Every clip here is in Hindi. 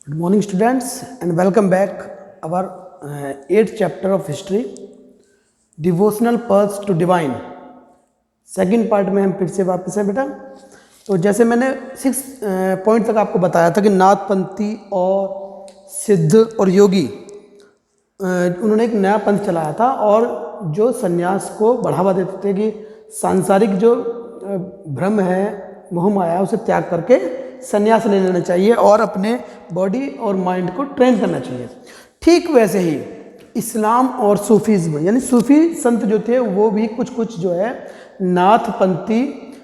Good morning, students, and welcome back our 8th chapter of history, devotional pulse to divine. Second part में हम फिर से वापस हैं बेटा। तो जैसे मैंने 6 पॉइंट तक आपको बताया था कि नाथपंथी और सिद्ध और योगी उन्होंने एक नया पंथ चलाया था और जो सन्यास को बढ़ावा देते थे कि सांसारिक जो भ्रम है, मोह माया, उसे त्याग करके सन्यास ले लेना चाहिए और अपने बॉडी और माइंड को ट्रेन करना चाहिए। ठीक वैसे ही इस्लाम और सूफीज़्म यानी सूफी संत जो थे वो भी कुछ जो है नाथपंथी,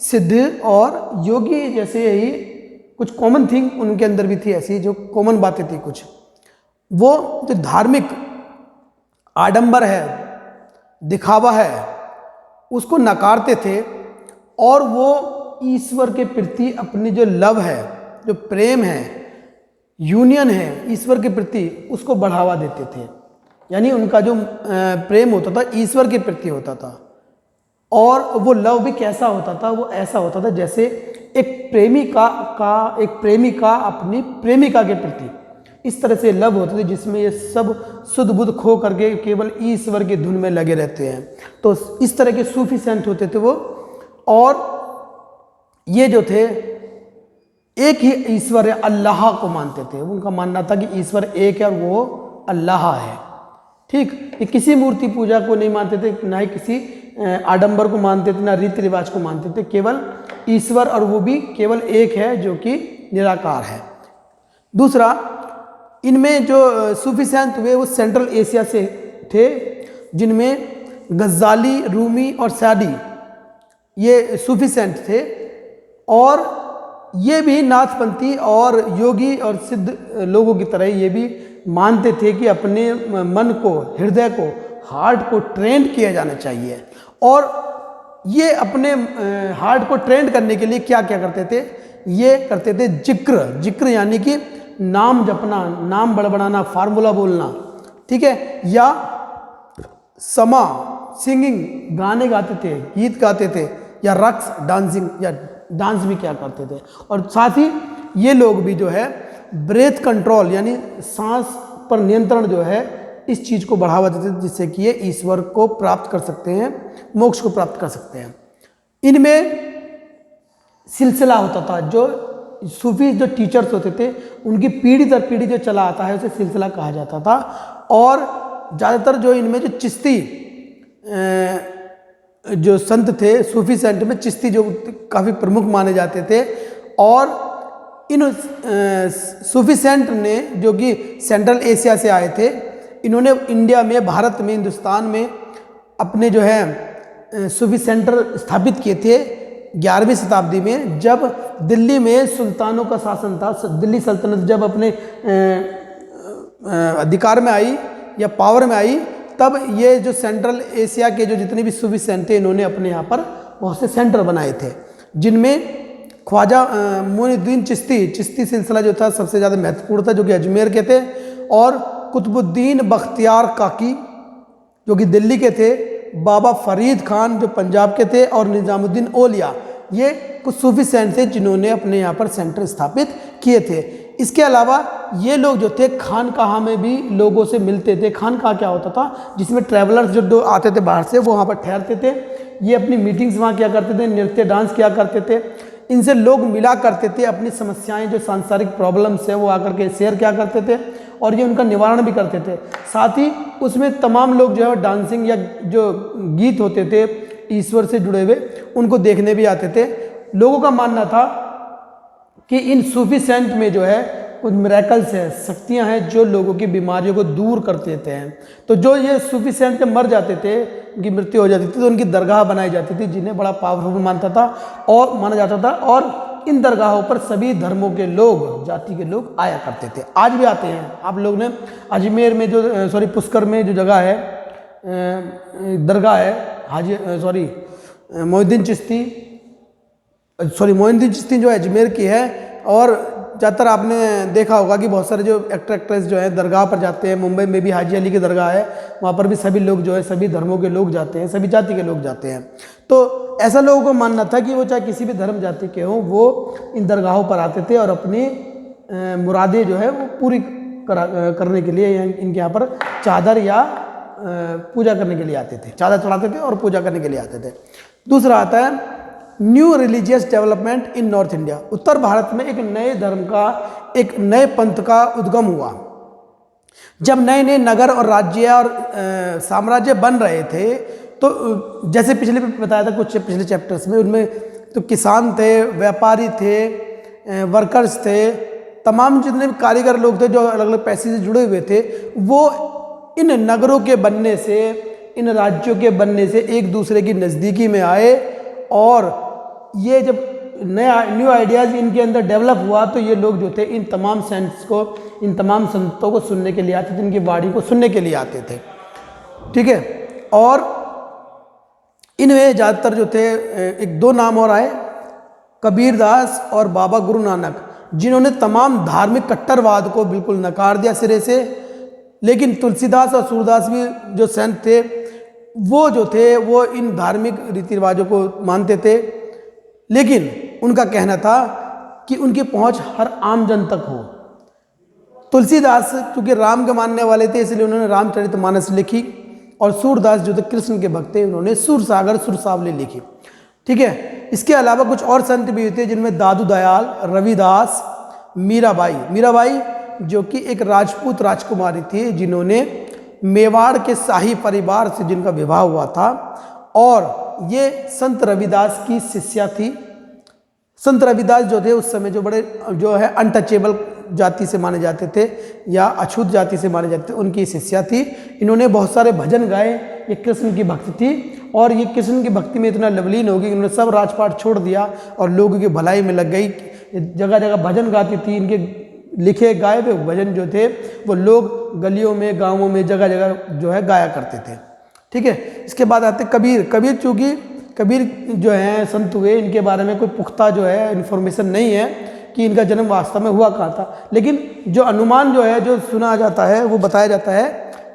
सिद्ध और योगी जैसे ही कुछ कॉमन थिंग उनके अंदर भी थी, ऐसी जो कॉमन बातें थी कुछ। वो जो धार्मिक आडंबर है, दिखावा है, उसको नकारते थे और वो ईश्वर के प्रति अपनी जो लव है, जो प्रेम है, यूनियन है ईश्वर के प्रति, उसको बढ़ावा देते थे। यानी उनका जो प्रेम होता था ईश्वर के प्रति होता था और वो लव भी कैसा होता था, वो ऐसा होता था जैसे एक प्रेमिका अपनी प्रेमिका के प्रति इस तरह से लव होती थी जिसमें ये सब शुद्ध बुद्ध खो करके केवल ईश्वर की धुन में लगे रहते हैं। तो इस तरह के सूफी संत होते थे वो, और ये जो थे एक ही ईश्वर है, अल्लाह को मानते थे। उनका मानना था कि ईश्वर एक है और वो अल्लाह है। ठीक, ये किसी मूर्ति पूजा को नहीं मानते थे, ना ही किसी आडंबर को मानते थे, ना रीति रिवाज को मानते थे, केवल ईश्वर, और वो भी केवल एक है जो कि निराकार है। दूसरा, इनमें जो सूफी संत हुए वो सेंट्रल एशिया से थे, जिनमें गज़ाली, रूमी और सादी ये सूफी संत थे। और ये भी नाथपंथी और योगी और सिद्ध लोगों की तरह ये भी मानते थे कि अपने मन को, हृदय को, हार्ट को ट्रेंड किया जाना चाहिए। और ये अपने हार्ट को ट्रेंड करने के लिए क्या क्या करते थे? ये करते थे जिक्र यानी कि नाम जपना, नाम बड़बड़ाना, फार्मूला बोलना, ठीक है, या समा, सिंगिंग, गाने गाते थे, गीत गाते थे, या रक्स, डांसिंग, या डांस भी क्या करते थे। और साथ ही ये लोग भी जो है ब्रेथ कंट्रोल यानी सांस पर नियंत्रण जो है इस चीज़ को बढ़ावा देते थे, जिससे कि ये ईश्वर को प्राप्त कर सकते हैं, मोक्ष को प्राप्त कर सकते हैं। इनमें सिलसिला होता था, जो सूफी जो टीचर्स होते थे उनकी पीढ़ी दर पीढ़ी जो चला आता है उसे सिलसिला कहा जाता था। और ज़्यादातर जो इनमें जो चिश्ती जो संत थे, सूफी संत में चिश्ती जो काफ़ी प्रमुख माने जाते थे। और इन सूफी संत ने जो कि सेंट्रल एशिया से आए थे, इन्होंने इंडिया में, भारत में, हिंदुस्तान में अपने जो है सूफी सेंटर स्थापित किए थे 11वीं शताब्दी में, जब दिल्ली में सुल्तानों का शासन था। दिल्ली सल्तनत जब अपने अधिकार में आई या पावर में आई, तब ये जो सेंट्रल एशिया के जो जितने भी सूफी संत थे इन्होंने अपने यहाँ पर बहुत से सेंटर बनाए थे, जिनमें ख्वाजा मोइनुद्दीन चिश्ती सिलसिला जो था सबसे ज़्यादा महत्वपूर्ण था, जो कि अजमेर के थे। और कुतुबुद्दीन बख्तियार काकी जो कि दिल्ली के थे, बाबा फरीद खान जो पंजाब के थे, और निज़ामुद्दीन औलिया, ये कुछ सूफी संत थे जिन्होंने अपने यहाँ पर सेंटर स्थापित किए थे। इसके अलावा ये लोग जो थे खानकाहा में भी लोगों से मिलते थे। खानकाहा क्या होता था? जिसमें ट्रैवलर्स जो आते थे बाहर से, वो वहाँ पर ठहरते थे, ये अपनी मीटिंग्स वहाँ किया करते थे, नृत्य डांस किया करते थे, इनसे लोग मिला करते थे, अपनी समस्याएं जो सांसारिक प्रॉब्लम्स है वो आकर के शेयर किया करते थे और ये उनका निवारण भी करते थे। साथ ही उसमें तमाम लोग जो है डांसिंग या जो गीत होते थे ईश्वर से जुड़े हुए, उनको देखने भी आते थे। लोगों का मानना था कि इन सूफी संत में जो है कुछ मिरेकल्स है, शक्तियां हैं जो लोगों की बीमारियों को दूर कर देते हैं। तो जो ये सूफी संत जब मर जाते थे, उनकी मृत्यु हो जाती थी, तो उनकी दरगाह बनाई जाती थी, जिन्हें बड़ा पावरफुल माना जाता था। और इन दरगाहों पर सभी धर्मों के लोग, जाति के लोग आया करते थे, आज भी आते हैं। आप लोग ने अजमेर में जो पुष्कर में जो जगह है, दरगाह है मोइनुद्दीन चिश्ती जो अजमेर की है। और ज़्यादातर आपने देखा होगा कि बहुत सारे जो एक्टर एक्ट्रेस जो है दरगाह पर जाते हैं। मुंबई में भी हाजी अली की दरगाह है, वहाँ पर भी सभी लोग जो है सभी धर्मों के लोग जाते हैं, सभी जाति के लोग जाते हैं। तो ऐसा लोगों को मानना था कि वो चाहे किसी भी धर्म जाति के हों, वो इन दरगाहों पर आते थे और अपनी मुरादें जो है वो पूरी करने के लिए इनके यहाँ पर चादर या पूजा करने के लिए आते थे, चादर चढ़ाते थे और पूजा करने के लिए आते थे। दूसरा आता है new religious development in North India. उत्तर भारत में एक नए धर्म का, एक नए पंथ का उद्गम हुआ। जब नए नए नगर और राज्य और साम्राज्य बन रहे थे, तो जैसे पिछले बताया था कुछ पिछले चैप्टर्स में, उनमें तो किसान थे, व्यापारी थे, वर्कर्स थे, तमाम जितने भी कारीगर लोग थे जो अलग अलग पैसे से जुड़े हुए थे, वो इन नगरों के बनने से, इन राज्यों के बनने से एक दूसरे की नज़दीकी में आए। और ये जब न्यू आइडियाज़ इनके अंदर डेवलप हुआ, तो ये लोग जो थे इन तमाम सेंट्स को, इन तमाम संतों को सुनने के लिए आते थे, इनकी वाणी को सुनने के लिए आते थे। ठीक है, और इनमें ज़्यादातर जो थे, एक दो नाम और आए, कबीर दास और बाबा गुरु नानक, जिन्होंने तमाम धार्मिक कट्टरवाद को बिल्कुल नकार दिया सिरे से। लेकिन तुलसीदास और सूरदास भी जो संत थे, वो जो थे वो इन धार्मिक रीति रिवाजों को मानते थे, लेकिन उनका कहना था कि उनकी पहुंच हर आम जन तक हो। तुलसीदास चूँकि राम के मानने वाले थे, इसलिए उन्होंने रामचरितमानस लिखी, और सूरदास जो थे कृष्ण के भक्त थे, उन्होंने सुरसागर सुरसावली लिखी। ठीक है, इसके अलावा कुछ और संत भी थे, जिनमें दादू दयाल, रविदास, मीराबाई जो कि एक राजपूत राजकुमारी थी, जिन्होंने मेवाड़ के शाही परिवार से जिनका विवाह हुआ था, और ये संत रविदास की शिष्या थी। संत रविदास जो थे उस समय जो बड़े जो है अनटचेबल जाति से माने जाते थे या अछूत जाति से माने जाते थे, उनकी शिष्या थी। इन्होंने बहुत सारे भजन गाए, ये कृष्ण की भक्त थी, और ये कृष्ण की भक्ति में इतना लवलीन हो गई कि इन्होंने सब राजपाट छोड़ दिया और लोगों की भलाई में लग गई। जगह जगह भजन गाती थी, इनके लिखे गाए हुए भजन जो थे वो लोग गलियों में, गाँवों में, जगह जगह जो है गाया करते थे। ठीक है, इसके बाद आते कबीर। चूँकि कबीर जो हैं संत हुए, इनके बारे में कोई पुख्ता जो है इन्फॉर्मेशन नहीं है कि इनका जन्म वास्तव में हुआ कहाँ था, लेकिन जो अनुमान जो है, जो सुना जाता है, वो बताया जाता है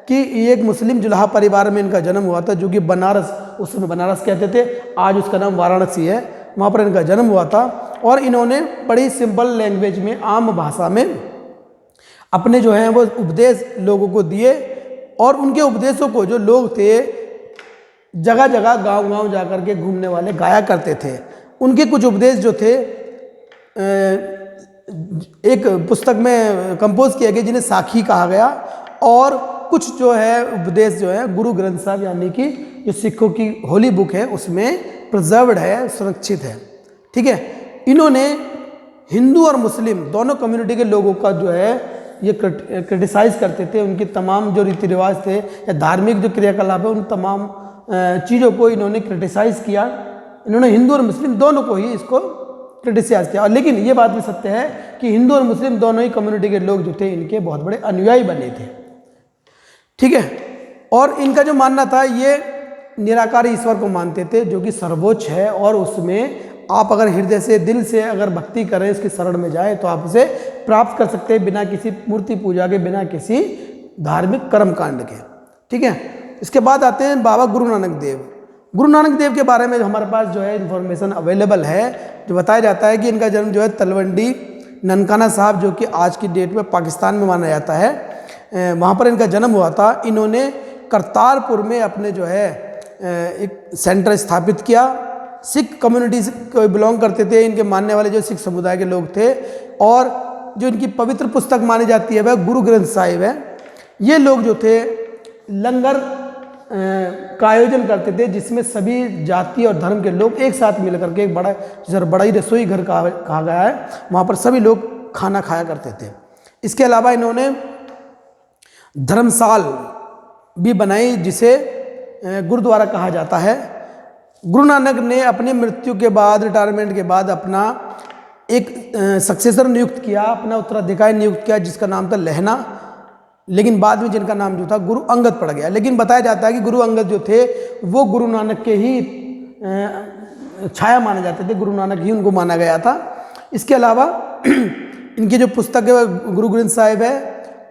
कि ये एक मुस्लिम जुलाहा परिवार में इनका जन्म हुआ था, जो कि बनारस, उस समय बनारस कहते थे, आज उसका नाम वाराणसी है, वहाँ पर इनका जन्म हुआ था। और इन्होंने बड़ी सिंपल लैंग्वेज में, आम भाषा में अपने जो हैं वो उपदेश लोगों को दिए, और उनके उपदेशों को जो लोग थे जगह जगह, गांव-गांव जाकर के घूमने वाले गाया करते थे। उनके कुछ उपदेश जो थे एक पुस्तक में कंपोज किए गए, जिन्हें साखी कहा गया, और कुछ जो है उपदेश जो है गुरु ग्रंथ साहब यानी कि जो सिखों की होली बुक है उसमें प्रिजर्व्ड है, सुरक्षित है। ठीक है, इन्होंने हिंदू और मुस्लिम दोनों कम्युनिटी के लोगों का जो है ये क्रिटिसाइज करते थे। उनके तमाम जो रीति रिवाज थे या धार्मिक जो क्रियाकलाप है, उन तमाम चीज़ों को इन्होंने क्रिटिसाइज किया। इन्होंने हिंदू और मुस्लिम दोनों को ही इसको क्रिटिसाइज किया। और लेकिन ये बात भी सत्य है कि हिंदू और मुस्लिम दोनों ही कम्युनिटी के लोग जो थे इनके बहुत बड़े अनुयायी बने थे। ठीक है, और इनका जो मानना था, ये निराकार ईश्वर को मानते थे जो कि सर्वोच्च है, और उसमें आप अगर हृदय से, दिल से अगर भक्ति करें, इसकी शरण में जाए तो आप उसे प्राप्त कर सकते हैं, बिना किसी मूर्ति पूजा के, बिना किसी धार्मिक कर्मकांड के। ठीक है, इसके बाद आते हैं बाबा गुरु नानक देव। गुरु नानक देव के बारे में जो हमारे पास जो है इन्फॉर्मेशन अवेलेबल है, जो बताया जाता है कि इनका जन्म जो है तलवंडी ननकाना साहब, जो कि आज की डेट में पाकिस्तान में माना जाता है, वहाँ पर इनका जन्म हुआ था। इन्होंने करतारपुर में अपने जो है एक सेंटर स्थापित किया। सिख कम्युनिटी को बिलोंग करते थे इनके मानने वाले जो सिख समुदाय के लोग थे, और जो इनकी पवित्र पुस्तक मानी जाती है वह गुरु ग्रंथ साहिब है। ये लोग जो थे लंगर का आयोजन करते थे, जिसमें सभी जाति और धर्म के लोग एक साथ मिलकर के, एक बड़ा ही रसोई घर कहा गया है, वहाँ पर सभी लोग खाना खाया करते थे। इसके अलावा इन्होंने धर्मशाल भी बनाई, जिसे गुरुद्वारा कहा जाता है। गुरु नानक ने अपनी मृत्यु के बाद, रिटायरमेंट के बाद, अपना एक सक्सेसर नियुक्त किया, अपना उत्तराधिकारी नियुक्त किया, जिसका नाम था लहना। लेकिन बाद में जिनका नाम जो था गुरु अंगद पड़ गया। लेकिन बताया जाता है कि गुरु अंगद जो थे वो गुरु नानक के ही छाया माने जाते थे, गुरु नानक ही उनको माना गया था। इसके अलावा इनकी जो पुस्तक है गुरु ग्रंथ साहिब है,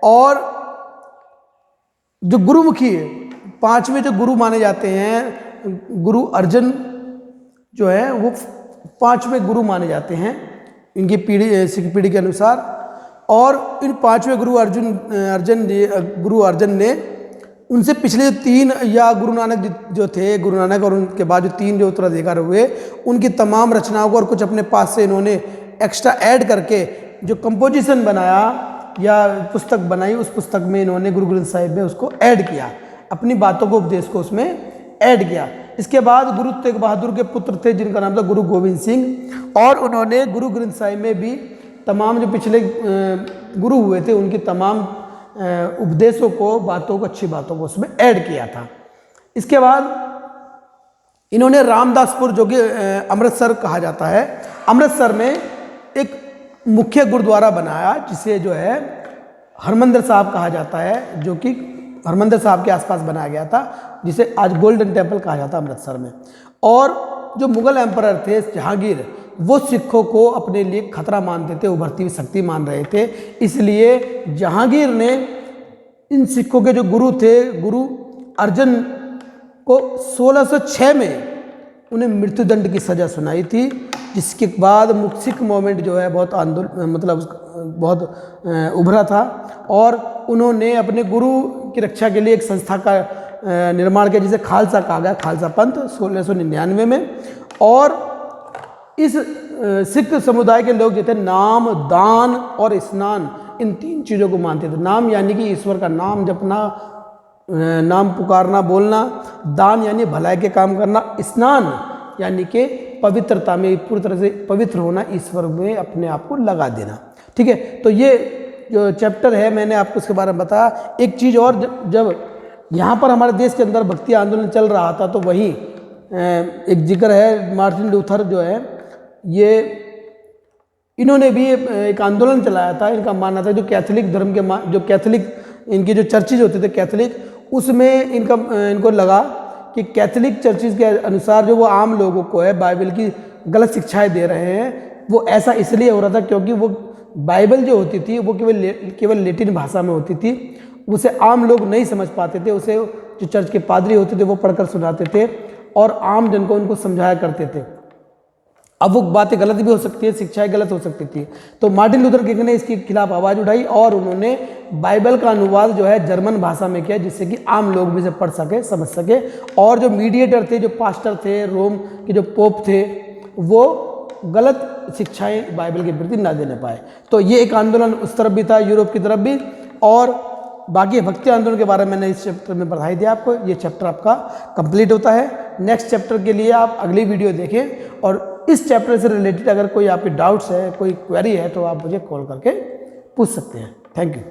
और जो गुरुमुखी पांचवें जो गुरु माने जाते हैं, गुरु अर्जन जो है वो पांचवें गुरु माने जाते हैं इनकी पीढ़ी, सिख पीढ़ी के अनुसार। और इन पांचवें गुरु गुरु अर्जन ने उनसे पिछले तीन या गुरु नानक जो थे, गुरु नानक और उनके बाद जो तीन जो उत्तराधिकार हुए, उनकी तमाम रचनाओं को और कुछ अपने पास से इन्होंने एक्स्ट्रा ऐड करके जो कंपोजिशन बनाया या पुस्तक बनाई, उस पुस्तक में इन्होंने गुरु ग्रंथ साहिब में उसको ऐड किया, अपनी बातों को, उपदेश को उसमें ऐड किया। इसके बाद गुरु तेग बहादुर के पुत्र थे जिनका नाम था गुरु गोविंद सिंह, और उन्होंने गुरु ग्रंथ साहिब में भी तमाम जो पिछले गुरु हुए थे उनकी तमाम उपदेशों को, बातों को, अच्छी बातों को उसमें ऐड किया था। इसके बाद इन्होंने रामदासपुर, जो कि अमृतसर कहा जाता है, अमृतसर में एक मुख्य गुरुद्वारा बनाया जिसे जो है हरमंदिर साहब कहा जाता है, जो कि हरमंदिर साहब के आसपास बनाया गया था, जिसे आज गोल्डन टेम्पल कहा जाता है अमृतसर में। और जो मुगल एम्परर थे जहांगीर, वो सिखों को अपने लिए खतरा मानते थे, उभरती हुई शक्ति मान रहे थे, इसलिए जहांगीर ने इन सिखों के जो गुरु थे, गुरु अर्जन को 1606 में उन्हें मृत्युदंड की सज़ा सुनाई थी, जिसके बाद सिख मूवमेंट जो है बहुत बहुत उभरा था, और उन्होंने अपने गुरु की रक्षा के लिए एक संस्था का निर्माण किया जिसे खालसा कहा गया, खालसा पंथ 1699 में। और इस सिख समुदाय के लोग जो थे नाम, दान और स्नान, इन तीन चीज़ों को मानते थे। नाम यानी कि ईश्वर का नाम जपना, नाम पुकारना, बोलना, दान यानी भलाई के काम करना, स्नान यानी कि पवित्रता में पूरी तरह से पवित्र होना, ईश्वर में अपने आप को लगा देना। ठीक है, तो ये जो चैप्टर है मैंने आपको उसके बारे में बताया। एक चीज़ और, जब यहाँ पर हमारे देश के अंदर भक्ति आंदोलन चल रहा था तो वहीं एक जिक्र है, मार्टिन लूथर जो है, ये इन्होंने भी एक आंदोलन चलाया था। इनका मानना था जो कैथोलिक धर्म के जो कैथोलिक इनके जो चर्चेज होते थे कैथोलिक, उसमें इनको लगा कि कैथोलिक चर्चेज के अनुसार जो वो आम लोगों को है बाइबल की गलत शिक्षाएं दे रहे हैं, वो ऐसा इसलिए हो रहा था क्योंकि वो बाइबल जो होती थी वो केवल लैटिन भाषा में होती थी, उसे आम लोग नहीं समझ पाते थे, उसे जो चर्च के पादरी होते थे वो पढ़कर सुनाते थे और आम जन को उनको समझाया करते थे। अब वो बातें गलत भी हो सकती है, शिक्षाएं गलत हो सकती थी। तो मार्टिन लूथर किंग ने इसके खिलाफ आवाज़ उठाई और उन्होंने बाइबल का अनुवाद जो है जर्मन भाषा में किया, जिससे कि आम लोग भी इसे पढ़ सके, समझ सके। और जो मीडिएटर थे, जो पास्टर थे, रोम के जो पोप थे, वो गलत शिक्षाएं बाइबल के प्रति ना देने पाए। तो ये एक आंदोलन उस तरफ भी था, यूरोप की तरफ भी। और बाकी भक्ति आंदोलन के बारे में मैंने इस चैप्टर में पढ़ाई दिया आपको। ये चैप्टर आपका कंप्लीट होता है। नेक्स्ट चैप्टर के लिए आप अगली वीडियो देखें, और इस चैप्टर से रिलेटेड अगर कोई आपके डाउट्स है, कोई क्वेरी है, तो आप मुझे कॉल करके पूछ सकते हैं। Thank you.